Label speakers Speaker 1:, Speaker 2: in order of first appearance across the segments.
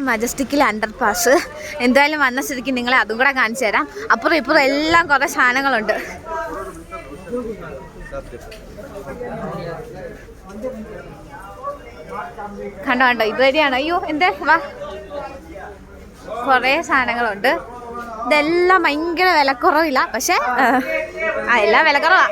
Speaker 1: മജസ്റ്റിക്കിൽ under pass. എന്തായാലും വന്ന സ്ഥിതിക്ക് നിങ്ങളെ അതും കൂടെ കാണിച്ചു തരാം. അപ്പുറം ഇപ്പുറം എല്ലാം കുറേ സാധനങ്ങളുണ്ട്. കണ്ടോ കണ്ടോ, ഇതുവരെയാണോ? അയ്യോ എന്താ വാ, കുറേ സാധനങ്ങളുണ്ട്. ഇതെല്ലാം ഭയങ്കര വിലക്കുറവില്ല, പക്ഷെ എല്ലാം വിലക്കുറവാ.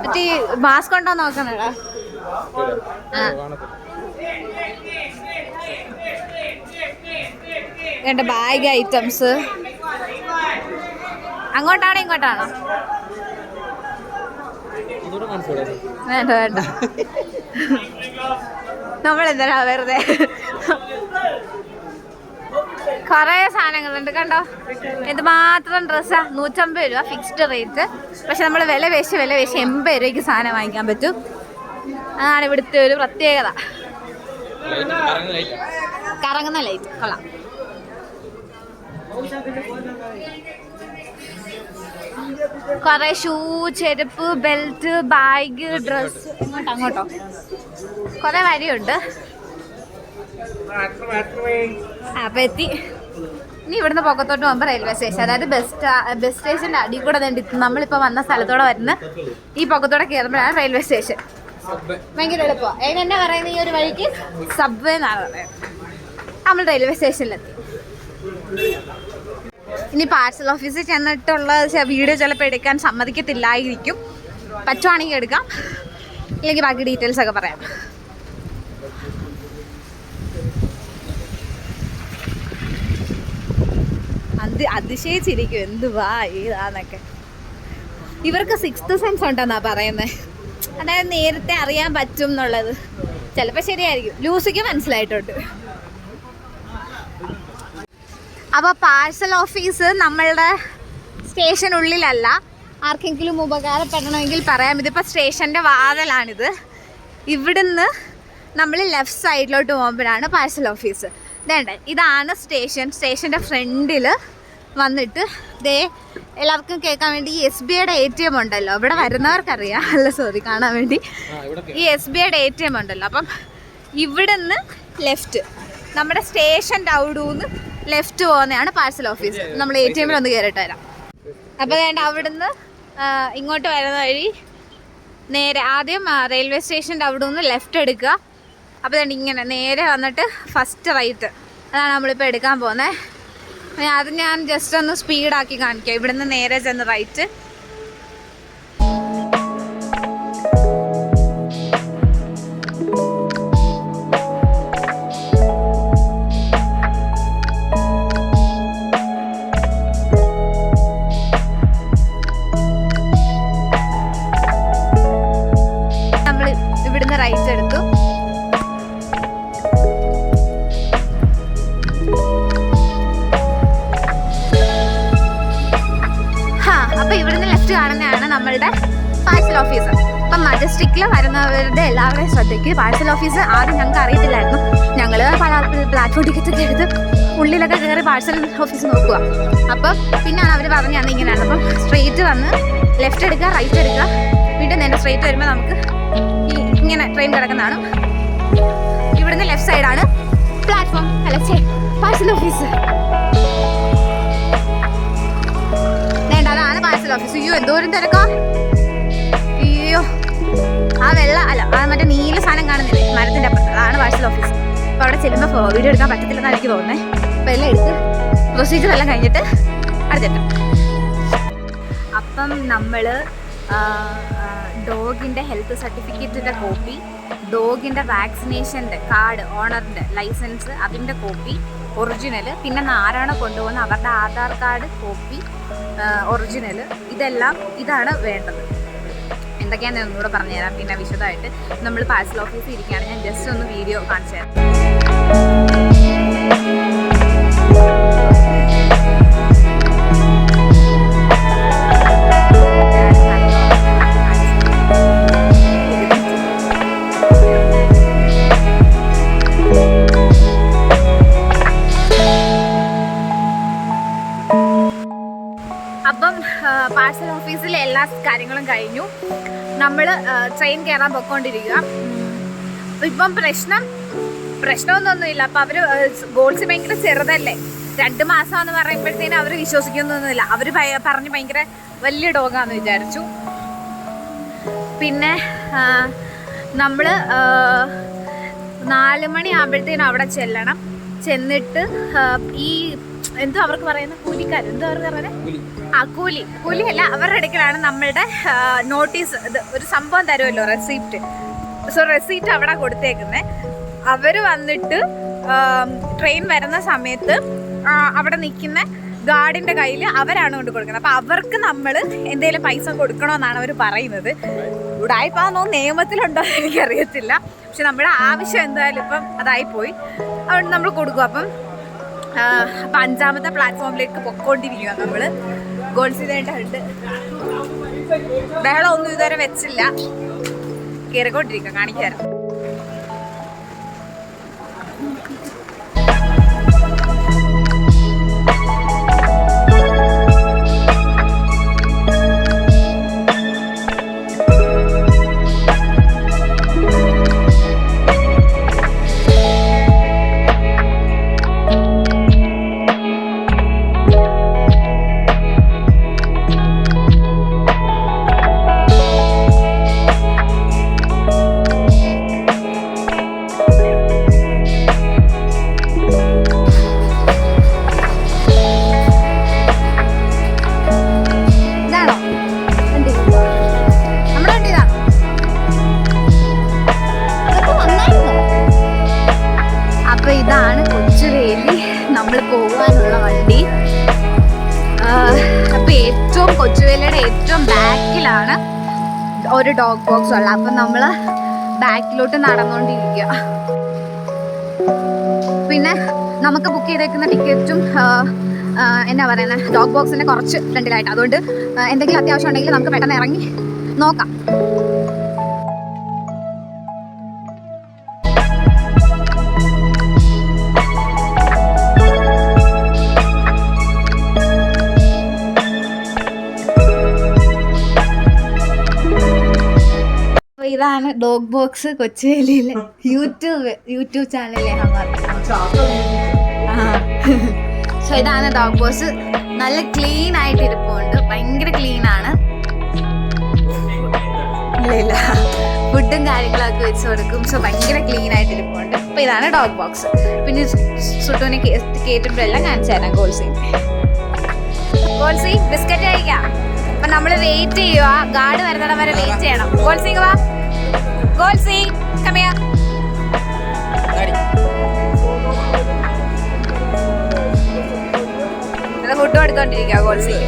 Speaker 1: മറ്റേ മാസ്ക് ഉണ്ടോ നോക്കണടാ. വേണ്ട ബാഗ് ഐറ്റംസ്. അങ്ങോട്ടാണോ ഇങ്ങോട്ടാണോ? വേണ്ട വേണ്ട, നമ്മളെന്താ വെറുതെ. കുറേ സാധനങ്ങളുണ്ട് കണ്ടോ. എന്തുമാത്രം ഡ്രസ്സാ. 150 രൂപ ഫിക്സ്ഡ് റേറ്റ്. പക്ഷെ നമ്മൾ വില പേശി 80 രൂപയ്ക്ക് സാധനം വാങ്ങിക്കാൻ പറ്റും. അതാണ് ഇവിടുത്തെ ഒരു പ്രത്യേകത. കറങ്ങുന്ന ലൈറ്റ് കൊള്ളാം. കുറെ ഷൂ, ചെരുപ്പ്, ബെൽറ്റ്, ബാഗ്, ഡ്രസ്. അങ്ങോട്ടോ കുറെ വരിയുണ്ട്. അപ്പൊ എത്തി. ഇനി ഇവിടുന്ന് പൊക്കത്തോട്ട് പോകുമ്പോൾ റെയിൽവേ സ്റ്റേഷൻ, അതായത് ബസ് സ്റ്റേഷൻ്റെ അടി കൂടെ നമ്മളിപ്പോൾ വന്ന സ്ഥലത്തോടെ വരുന്ന ഈ പൊക്കത്തോടെ കയറുമ്പോഴാണ് റെയിൽവേ സ്റ്റേഷൻ. ഭയങ്കര എളുപ്പമാണ്. അതിനെന്നാ പറയുന്നത്, ഈ ഒരു വഴിക്ക് സബ്വേ എന്നാണ് പറയുന്നത്. നമ്മൾ റെയിൽവേ സ്റ്റേഷനിലെത്തി. ഇനി പാഴ്സൽ ഓഫീസിൽ ചെന്നിട്ടുള്ള വീഡിയോ ചിലപ്പോൾ എടുക്കാൻ സമ്മതിക്കത്തില്ലായിരിക്കും. പറ്റുവാണെങ്കിൽ എടുക്കാം, ഇല്ലെങ്കിൽ ബാക്കി ഡീറ്റെയിൽസ് ഒക്കെ പറയാം. അതിശയിച്ചിരിക്കും എന്തുവാ ഏതാന്നൊക്കെ. ഇവർക്ക് 6th സെൻസ് ഉണ്ടെന്നാ പറയുന്നത്. അതായത് നേരത്തെ അറിയാൻ പറ്റും എന്നുള്ളത്. ചിലപ്പോൾ ശരിയായിരിക്കും. ലൂസിക്ക് മനസ്സിലായിട്ടുണ്ട്. അപ്പോൾ പാഴ്സൽ ഓഫീസ് നമ്മളുടെ സ്റ്റേഷനുള്ളിലല്ല. ആർക്കെങ്കിലും ഉപകാരപ്പെടണമെങ്കിൽ പറയാം. ഇതിപ്പോൾ സ്റ്റേഷൻ്റെ വാതിലാണിത്. ഇവിടുന്ന് നമ്മൾ ലെഫ്റ്റ് സൈഡിലോട്ട് പോകുമ്പോഴാണ് പാഴ്സൽ ഓഫീസ്. ഇതാണ് സ്റ്റേഷൻ്റെ ഫ്രണ്ടിൽ വന്നിട്ട് എല്ലാവർക്കും കേൾക്കാൻ വേണ്ടി ഈ SBIയുടെ ATM ഉണ്ടല്ലോ. ഇവിടെ വരുന്നവർക്കറിയാം, അല്ല സോറി, കാണാൻ വേണ്ടി. ഈ SBIയുടെ ATM ഉണ്ടല്ലോ. അപ്പം ഇവിടുന്ന് ലെഫ്റ്റ്, നമ്മുടെ സ്റ്റേഷൻ്റെ അവിടുന്ന് ലെഫ്റ്റ് പോകുന്നതാണ് പാഴ്സൽ ഓഫീസ്. നമ്മൾ ATMൽ ഒന്ന് കയറിയിട്ട് വരാം. അപ്പോൾ അവിടുന്ന് ഇങ്ങോട്ട് വരുന്ന വഴി നേരെ ആദ്യം റെയിൽവേ സ്റ്റേഷൻ്റെ അവിടുന്ന് ലെഫ്റ്റ് എടുക്കുക. അപ്പോൾ ഇങ്ങനെ നേരെ വന്നിട്ട് ഫസ്റ്റ് റൈറ്റ്, അതാണ് നമ്മളിപ്പോൾ എടുക്കാൻ പോകുന്നത്. അത് ഞാൻ ജസ്റ്റ് ഒന്ന് സ്പീഡാക്കി കാണിക്കാം. ഇവിടുന്ന് നേരെ ചെന്ന് റൈറ്റ്. നമ്മൾ ഇവിടുന്ന് റൈറ്റ് എടുത്തു. അപ്പോൾ ഇവിടുന്ന് ലെഫ്റ്റ് കാണുന്നതാണ് നമ്മളുടെ പാഴ്സൽ ഓഫീസ്. അപ്പം മജസ്റ്റിക്കിൽ വരുന്നവരുടെ എല്ലാവരുടെയും ശ്രദ്ധയ്ക്ക്, പാഴ്സൽ ഓഫീസ് ആദ്യം ഞങ്ങൾക്ക് അറിയത്തില്ലായിരുന്നു. ഞങ്ങൾ പ്ലാറ്റ്ഫോം ടിക്കറ്റ് ഒക്കെ എടുത്ത് ഉള്ളിലൊക്കെ കയറി പാഴ്സൽ ഓഫീസ് നോക്കുക. അപ്പം പിന്നെയാണ് അവർ പറഞ്ഞു തന്നത് ഇങ്ങനെയാണ്. അപ്പം സ്ട്രെയിറ്റ് വന്ന് ലെഫ്റ്റ് എടുക്കുക, റൈറ്റ് എടുക്കുക, വീണ്ടും നേരെ സ്ട്രെയിറ്റ് വരുമ്പോൾ നമുക്ക് ഇങ്ങനെ ട്രെയിൻ കിടക്കുന്നതാണ്. ഇവിടുന്ന് ലെഫ്റ്റ് സൈഡാണ് പ്ലാറ്റ്ഫോം, അല്ല പാഴ്സൽ ഓഫീസ്. അതാണ് പാഴ്സൽ ഓഫീസ്. അയ്യോ എന്തോരം തിരക്കാ. അയ്യോ ആ വെള്ള അല്ല, ആ മറ്റേ നീല സാധനം കാണുന്നില്ലേ മരത്തിൻ്റെ അപ്പുറത്ത്, അതാണ് പാഴ്സൽ ഓഫീസ്. അപ്പോൾ അവിടെ ചെല്ലുമ്പോൾ വീഡിയോ എടുക്കാൻ പറ്റത്തില്ലെന്നാണ് എനിക്ക് തോന്നുന്നത്. അപ്പോൾ എല്ലാം എടുത്ത് പ്രൊസീജിയർ എല്ലാം കഴിഞ്ഞിട്ട് അടുത്തെത്താം. അപ്പം നമ്മൾ ഡോഗിൻ്റെ ഹെൽത്ത് സർട്ടിഫിക്കറ്റിൻ്റെ കോപ്പി, ഡോഗിൻ്റെ വാക്സിനേഷൻ്റെ കാർഡ്, ഓണറിൻ്റെ ലൈസൻസ്, അതിൻ്റെ കോപ്പി ഒറിജിനൽ, പിന്നെ ആരാണോ കൊണ്ടുപോകുന്നത് അവരുടെ ആധാർ കാർഡ് കോപ്പി ഒറിജിനൽ, ഇതാണ് വേണ്ടത്. എന്തൊക്കെയാണെന്ന് ഞാൻ ഒന്നുകൂടെ പറഞ്ഞുതരാം പിന്നെ വിശദമായിട്ട്. നമ്മൾ പാഴ്സൽ ഓഫീസിൽ ഇരിക്കുകയാണ്. ഞാൻ ജസ്റ്റ് ഒന്ന് വീഡിയോ കാണിച്ചു തരാം. അപ്പം പാഴ്സൽ ഓഫീസിലെ എല്ലാ കാര്യങ്ങളും കഴിഞ്ഞു. നമ്മൾ ട്രെയിൻ കയറാൻ പോയിക്കൊണ്ടിരിക്കുക. ഇപ്പം പ്രശ്നമൊന്നുമില്ല. അപ്പം അവർ ഗോൾസി ഭയങ്കര ചെറുതല്ലേ, 2 മാസമാണെന്ന് പറയുമ്പോഴത്തേനും അവർ വിശ്വസിക്കുന്നൊന്നുമില്ല. അവർ പറഞ്ഞ് ഭയങ്കര വലിയ ഡോഗാന്ന് വിചാരിച്ചു. പിന്നെ നമ്മൾ 4 മണി ആകുമ്പോഴത്തേനും അവിടെ ചെല്ലണം. ചെന്നിട്ട് ഈ എന്തോ അവർക്ക് പറയുന്ന കൂലിക്കാർ, എന്തോ അവർക്ക് പറയുന്നത് കൂലിയല്ല, അവരുടെ അടുക്കലാണ് നമ്മളുടെ നോട്ടീസ്, ഇത് ഒരു സംഭവം തരുമല്ലോ, റെസീപ്റ്റ്. റെസീപ്റ്റ് അവിടെ കൊടുത്തേക്കുന്നത്. അവർ വന്നിട്ട് ട്രെയിൻ വരുന്ന സമയത്ത് അവിടെ നിൽക്കുന്ന ഗാർഡിൻ്റെ കയ്യിൽ അവരാണ് കൊണ്ട് കൊടുക്കുന്നത്. അപ്പോൾ അവർക്ക് നമ്മൾ എന്തെങ്കിലും പൈസ കൊടുക്കണമെന്നാണ് അവർ പറയുന്നത്. ഉടായിപ്പാന്നോ നിയമത്തിലുണ്ടോ എനിക്കറിയത്തില്ല. പക്ഷെ നമ്മുടെ ആവശ്യം എന്തായാലും ഇപ്പം അതായിപ്പോയി, അതുകൊണ്ട് നമ്മൾ കൊടുക്കും. അപ്പം 5ാമത്തെ പ്ലാറ്റ്ഫോമിലേക്ക് പൊക്കോണ്ടിരിക്കുക നമ്മൾ. ഗോൾസിനായിട്ടുണ്ട് ബഹളമൊന്നും ഇതുവരെ വെച്ചില്ല, കയറിക്കൊണ്ടിരിക്കുക, കാണിക്കാറ്. ഇതാണ് കൊച്ചുവേലി നമ്മൾ പോകാനുള്ള വണ്ടി. അപ്പം കൊച്ചുവേലിയുടെ ഏറ്റവും ബാക്കിലാണ് ഒരു ഡോഗ് ബോക്സ് ഉള്ളത്. അപ്പം നമ്മൾ ബാക്കിലോട്ട് നടന്നുകൊണ്ടിരിക്കുക. പിന്നെ നമുക്ക് ബുക്ക് ചെയ്തേക്കുന്ന ടിക്കറ്റും എന്നാ പറയുന്നത്, ഡോഗ് ബോക്സിൻ്റെ കുറച്ച് ഫ്രണ്ടിലായിട്ട്. അതുകൊണ്ട് എന്തെങ്കിലും അത്യാവശ്യം ഉണ്ടെങ്കിൽ നമുക്ക് പെട്ടെന്ന് ഇറങ്ങി നോക്കാം. ഇതാണ് ഡോഗ് ബോക്സ് കൊച്ചുവേലിയിലെ യൂട്യൂബ് ചാനലിലെ സോ ഇതാണ് ഡോഗ് ബോക്സ്. നല്ല ക്ലീൻ ആയിട്ട് ഇരിപ്പുണ്ട്, ഭയങ്കര ക്ലീൻ ആണ്. ഇല്ല ഫുഡും കാര്യങ്ങളൊക്കെ വെച്ച് കൊടുക്കും. സോ ഭയങ്കര ക്ലീൻ ആയിട്ട് ഇരിപ്പുണ്ട്. അപ്പൊ ഇതാണ് ഡോഗ് ബോക്സ്. പിന്നെ സുട്ടുവിനെ കയറ്റുമ്പോഴെല്ലാം കാണിച്ചു തരാം. ഗോൾസി ബിസ്ക്കറ്റ് കഴിക്കാം. അപ്പൊ നമ്മള് വെയിറ്റ് ചെയ്യുക, ഗാർഡ് വരുന്നിടം വരെ വെയിറ്റ് ചെയ്യണം. ഗോൾസി വാ, ഗോൾസി come here. ഫുഡ് കൊടുത്തോണ്ടിരിക്കുക ഗോൾസിക്ക്.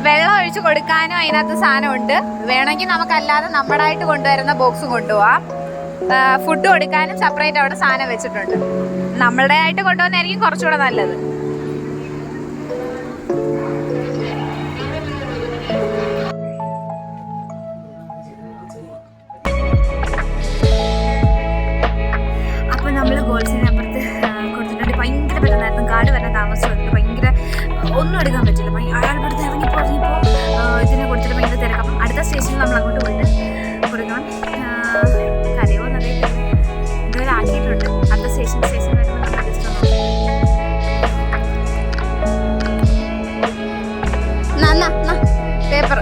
Speaker 1: വെള്ളം ഒഴിച്ച് കൊടുക്കാനും അതിനകത്ത് സാധനമുണ്ട്. വേണമെങ്കിൽ നമുക്കല്ലാതെ നമ്മുടായിട്ട് കൊണ്ടുവരുന്ന ബോക്സും കൊണ്ടുപോവാം. ഫുഡ് കൊടുക്കാനും സെപ്പറേറ്റ് അവിടെ സാധനം വെച്ചിട്ടുണ്ട്. നമ്മളുടെ ആയിട്ട് കൊണ്ടുപോകുന്നതായിരിക്കും കുറച്ചുകൂടെ നല്ലത്. നമ്മൾ ഗോൾസിനെ അപ്പുറത്ത് കൊടുത്തിട്ടുണ്ട്. ഭയങ്കര പെട്ടെന്നായിരുന്നു, ഗാർഡ് വരാൻ താമസിച്ചിട്ടുണ്ട്. ഭയങ്കര ഒന്നും എടുക്കാൻ പറ്റില്ല. അയാൾ ഇവിടുത്തെ ഇറങ്ങിപ്പോൾ ഇതിനെ കൊടുത്തിട്ട് ഭയങ്കര തിരക്കാം. അപ്പം അടുത്ത സ്റ്റേഷനിൽ നമ്മൾ അങ്ങോട്ട് പോയിട്ട് കൊടുക്കണം. കരയോ എന്നറിയില്ല, ഇതുവരെ ആക്കിയിട്ടുണ്ട്. അടുത്ത സ്റ്റേഷൻ വരുമ്പോൾ നമ്മൾ ജസ്റ്റ് പേപ്പർ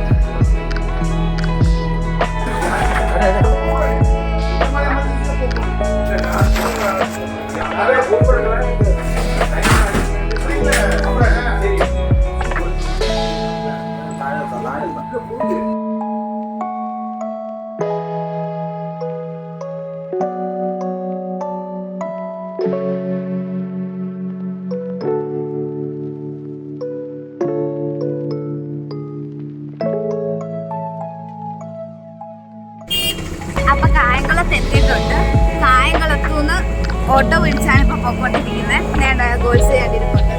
Speaker 1: എത്തിയിട്ടുണ്ട്. കായംകുളത്തുനിന്ന് ഓട്ടോ പിടിച്ചാണ് ഇപ്പൊ പൊക്കോണ്ടിരിക്കുന്നത്. ഗോൾസി ആയിട്ടിരിപ്പുണ്ട്.